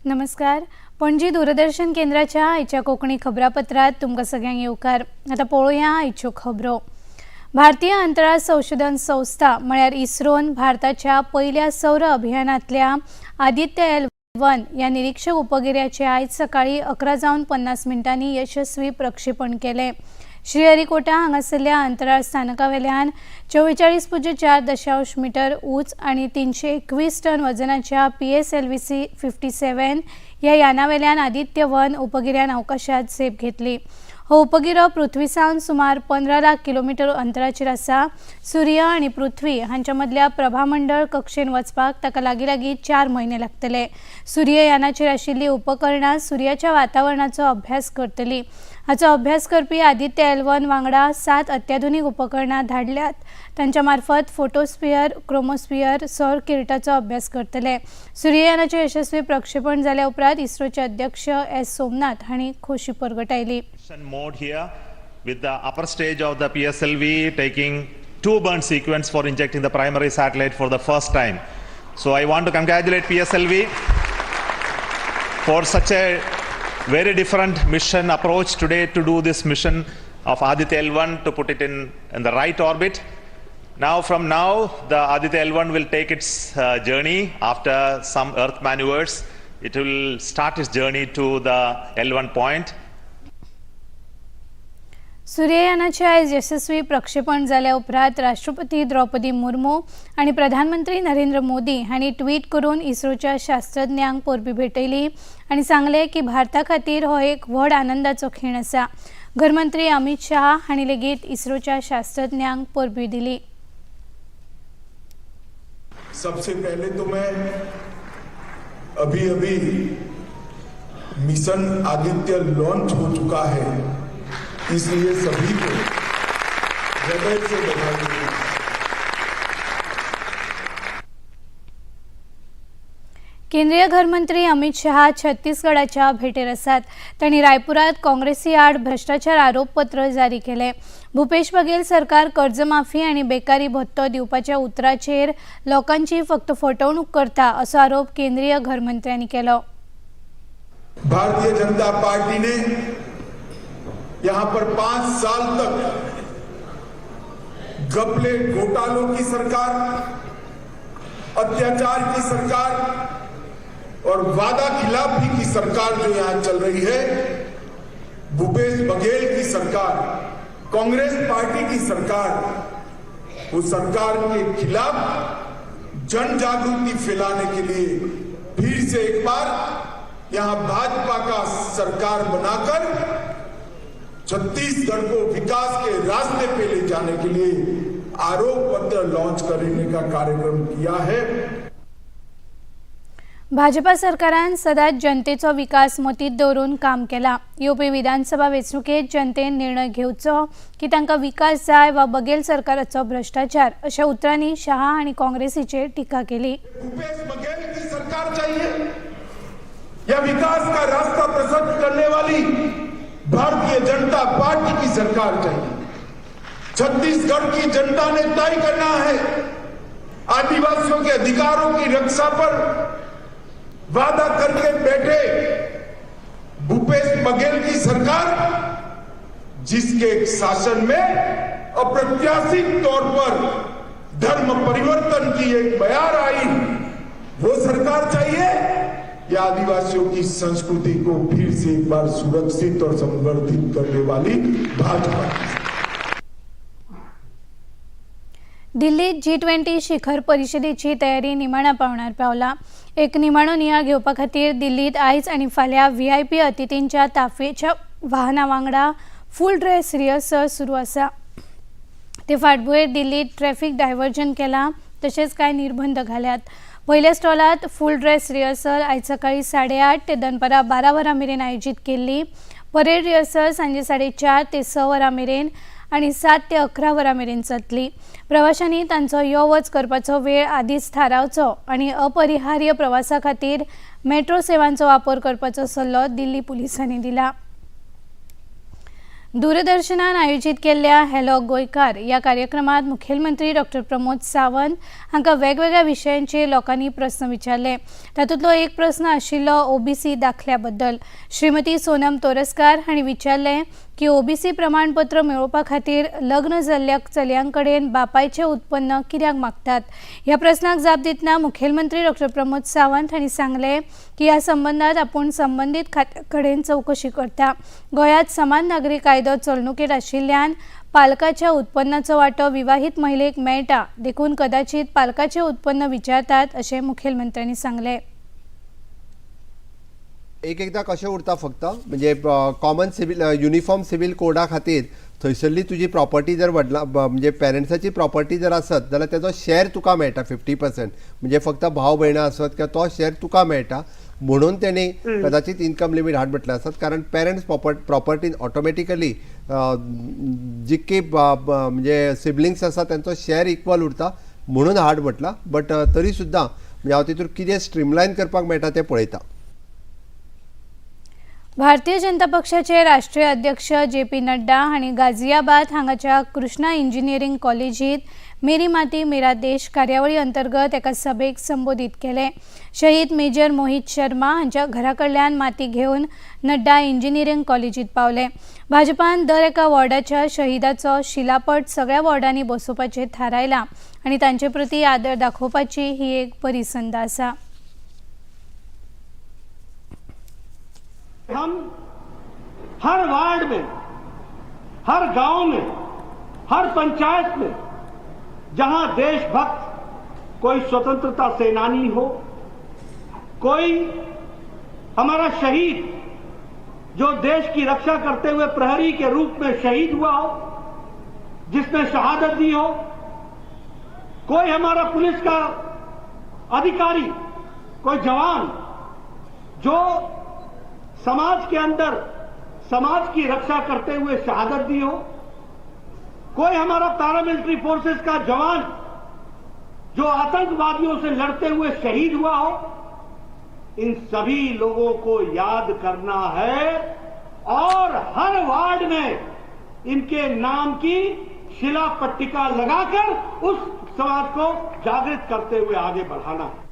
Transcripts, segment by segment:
नमस्कार. पणजी दूरदर्शन केंद्राच्या आयच्या कोकणी खबरापत्रात तुमकां सगळ्यांक येवकार. आता पळोवया आयच्यो खबरो. भारतीय अंतराळ संशोधन संस्था म्हळ्यार इस्रोन भारताच्या पहिल्या सौर अभियानातल्या आदित्य L1 या निरीक्षक उपगिऱ्याचे आयज सकाळी 11:50 यशस्वी प्रक्षेपण केले. श्रीहरिकोटा हांगासरल्या अंतराळ स्थानकावेल्यान 44.4 मीटर उंच आणि 321 टन वजनाच्या PSLV-57 ह्या यानावेल्यान आदित्य 1 उपगिऱ्यान अवकाशात झेप घेतली. हो उपगिरो पृथ्वीसावन सुमार 15 लाख किलोमीटर अंतराचेर आसा. सूर्य आणि पृथ्वी हांच्या मदल्या प्रभामंडळ कक्षेन वचपाक ताका लागीं 4 म्हयने लागतले. सूर्य यानाचेर आशिल्ली उपकरणां सूर्याच्या वातावरणाचो अभ्यास करतली. हाचो अभ्यास करपी आदित्य L1 वांगडा 7 अत्याधुनीक उपकरणां धाडल्यात. तांच्या मार्फत फोटोस्फियर, क्रोमोस्फियर, सौर किरटाचो अभ्यास करतले. सूर्ययानाचे यशस्वी प्रक्षेपण जाल्या उपरांत इस्रोचे अध्यक्ष S. सोमनाथ हांणी खोशी परगटायली. Mode here with the upper stage of the PSLV taking 2 burn sequence for injecting the primary satellite for the first time. So I want to congratulate PSLV for such a very different mission approach today to do this mission of Aditya L1 to put it in the right orbit. From now the Aditya L1 will take its journey after some earth maneuvers. It will start its journey to the L1 point. सूर्ययानाचे आयज यशस्वी प्रक्षेपण जाल्या उपरांत राष्ट्रपती द्रौपदी मुर्मू आणि प्रधानमंत्री नरेंद्र मोदी हांणी tweet करून इस्रोच्या शास्त्रज्ञांक परबी भेटयली आणि सांगले की भारता खातीर हो एक व्हड आनंदाचो खीण आसा. गृहमंत्री अमित शाह हांणी लेगीत इस्रोच्या शास्त्रज्ञांक परबी दिली. सबसे पहले तो मैं अभी मिशन आदित्य लॉन्च हो चुका है, इसलिए सभी को हृदय से बधाई देता हूं. केंद्रीय गृहमंत्री अमित शाह छत्तीसगडाच्या भेटेर आसात. तांणी रायपुरात काँग्रेसी आड भ्रष्टाचार आरोपपत्र जारी केले. भूपेश बघेल सरकार कर्जमाफी आणि बेकारी भत्तो दिवपाच्या उतराचेर लोकांची फक्त फटवणूक करता असो आरोप केंद्रीय गृहमंत्र्यांनी केलो. भारतीय जनता पार्टी ने यहां पर 5 साल तक घपले घोटालों की सरकार, अत्याचार की सरकार और वादा खिलाफी की सरकार जो यहां चल रही है, भूपेश बघेल की सरकार, कांग्रेस पार्टी की सरकार, वो सरकार के खिलाफ जन जागृति फैलाने के लिए फिर से एक बार यहां भाजपा का सरकार बनाकर छत्तीसगढ़ को विकास के रास्ते पे ले जाने के लिए आरोप पत्र लॉन्च करने का कार्यक्रम किया है. भाजपा सरकारान सदांच जनतेचो विकास मतीत दवरून काम केला. येवपी विधानसभा वेंचणुकेत जनतेन निर्णय घेवचो की तांकां विकास जाय वा बघेल सरकाराचो भ्रष्टाचार अशा उतरांनी शाह आणि काँग्रेसीचेर टीका केली. भूपेश बघेल की सरकार चाहिए या विकास का रास्ता प्रशस्त करने वाली भारतीय जनता पार्टी की सरकार चाहिए. छत्तीसगढ़ की जनता ने तय करना है. आदिवासियों के अधिकारों की रक्षा पर वादा करके बैठे भूपेश बघेल की सरकार, जिसके शासन में अप्रत्याशित तौर पर धर्म परिवर्तन की एक बयार आई, वो सरकार चाहिए या आदिवासियों की संस्कृति को फिर से एक बार सुरक्षित और संवर्धित करने वाली भाजपा. दिल्लीत G20 शिखर परिषदेची तयारी निमाणा पावणार पावला. एक निमाणो नियाळ घेवपा खातीर दिल्लीत आयज आणि फाल्यां VIP अतिथींच्या ताफेच्या वाहनां वांगडा फूल ड्रेस रिहर्सल सुरू आसा. ते फाटभुंयेर दिल्लीत ट्रॅफिक डायव्हर्जन केलां, तशेंच कांय निर्बंध घाल्यात. पहिल्या स्टॉलात फूल ड्रेस रिहर्सल आयज सकाळी 8:30 ते दनपारां 12 वरां मेरेन आयोजीत केल्ली. परेड रिहर्सल सांजे 4:30 ते 6 वरां मेरेन आणि 7 ते 11 वरां मेरेन चलतली. प्रवाशांनी तांचो यो वच करपाचो वेळ आदींच थारावचो आणि अपरिहार्य प्रवासा खातीर मेट्रो सेवांचो वापर करपाचो सल्लो दिल्ली पुलिसांनी दिला. दूरदर्शनान आयोजित केल्ल्या हॅलो गोंयकार या कार्यक्रमात मुखेलमंत्री डॉक्टर प्रमोद सावंत हांकां वेगवेगळ्या विशयांचेर लोकांनी प्रस्न विचारले. तातूंतलो एक प्रस्न आशिल्लो ओबीसी दाखल्या बद्दल. श्रीमती सोनम तोरस्कार हांणी विचारले की ओबीसी प्रमाणपत्र मेळोवपा खातीर लग्न जाल्ल्या चलयां कडेन बापायचें उत्पन्न कित्याक मागतात. ह्या प्रस्नाक जाप दितना मुखेलमंत्री डॉक्टर प्रमोद सावंत हांणी सांगले की ह्या संबंदात आपूण संबंदीत खात्या कडेन चवकशी करता. गोंयांत समान नागरी कायदो चलणुकेंत आशिल्ल्यान पालकाच्या उत्पन्नाचो वांटो विवाहीत महिलेक मेळटा, देखून कदाचित पालकाचें उत्पन्न विचारतात अशें मुखेलमंत्र्यांनी सांगले. एकदा कशें उरता फक्त म्हणजे कॉमन सिवील युनिफॉर्म सिवील कोडा खातीर थंयसरली तुजी प्रॉपर्टी जर वडला म्हणजे पेरंट्साची प्रॉपर्टी जर आसत जाल्यार तेजो शेअर तुका मेळटा 50%. म्हणजे फक्त भाव भयणां आसत किंवा तो शेअर तुका मेळटा म्हणून तेणी कदाचित इन्कम लिमीट हाड म्हटलें आसत. कारण पेरंट्स प्रॉपर्टीन ऑटोमॅटिकली जितके म्हणजे सिबलिंग्स आसा तांचो शेअर इक्वल उरता म्हणून हाड म्हटला. बट तरी सुद्दां म्हणजे हांव तितून कितें स्ट्रीमलायन करपाक मेळटा तें पळयता. भारतीय जनता पक्षाचे राष्ट्रीय अध्यक्ष JP नड्डा हांणी गाझियाबाद हांगाच्या कृष्णा इंजिनियरिंग कॉलेजीत मेरी माती मेरा देश कार्यावळी अंतर्गत एका सभेक संबोधित केले. शहीद मेजर मोहित शर्मा हांच्या घरा कडल्यान माती घेवन नड्डा इंजिनियरिंग कॉलेजीत पावले. भाजपान दर एका वॉर्डाच्या शहिदाचो शिलापट सगळ्या वॉर्डांनी बसोवपाचें थारायलां आनी तांचे प्रती आदर दाखोवपाची ही एक बरी संद आसा. हम हर वार्ड में, हर गांव में, हर पंचायत में जहां देशभक्त कोई स्वतंत्रता सेनानी हो, कोई हमारा शहीद जो देश की रक्षा करते हुए प्रहरी के रूप में शहीद हुआ हो, जिसने शहादत दी हो, कोई हमारा पुलिस का अधिकारी, कोई जवान जो समाज के अंदर समाज की रक्षा करते हुए शहादत दी हो, कोई हमारा पैरामिलिट्री फोर्सेस का जवान जो आतंकवादियों से लड़ते हुए शहीद हुआ हो, इन सभी लोगों को याद करना है और हर वार्ड में इनके नाम की शिला पट्टिका लगाकर उस समाज को जागृत करते हुए आगे बढ़ाना है.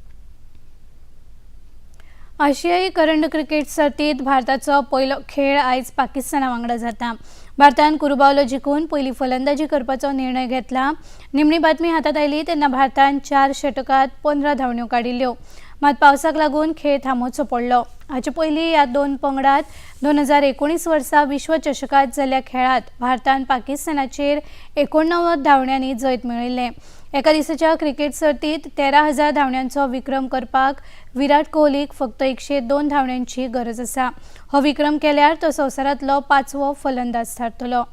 आशियाई करंड क्रिकेट सर्तीत भारताचो पयलो खेळ आयज पाकिस्ताना वांगडा जाता. भारतान कुरुबावलो जिखून पयली फलंदाजी करपाचो निर्णय घेतला. निमणी बातमी हातात आयली तेन्ना भारतान 4 षटकात 15 धांवड्यो काडिल्ल्यो. मात पावसाक लागून खेळ थांबोवचो पडलो. हाचे पयलीं ह्या दोन पंगडात 2019 वर्सा विश्वचषकात जाल्ल्या खेळात भारतान पाकिस्तानाचेर 89 धांवड्यांनी जैत मेळयिल्लें. एका दिसाच्या क्रिकेट सर्तीत 13,000 धांवड्यांचो विक्रम करपाक विराट कोहलीक फक्त 102 धांवड्यांची गरज आसा. हो विक्रम केल्यार तो संवसारांतलो 5वो फलंदाज थारतलो.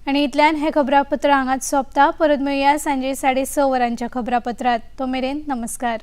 आनी इतल्यान हे खबरापत्र हांगाच सोंपता. परत मेळुया सांजे 6:30 वरांच्या खबरापत्रांत. तो मेरेन नमस्कार.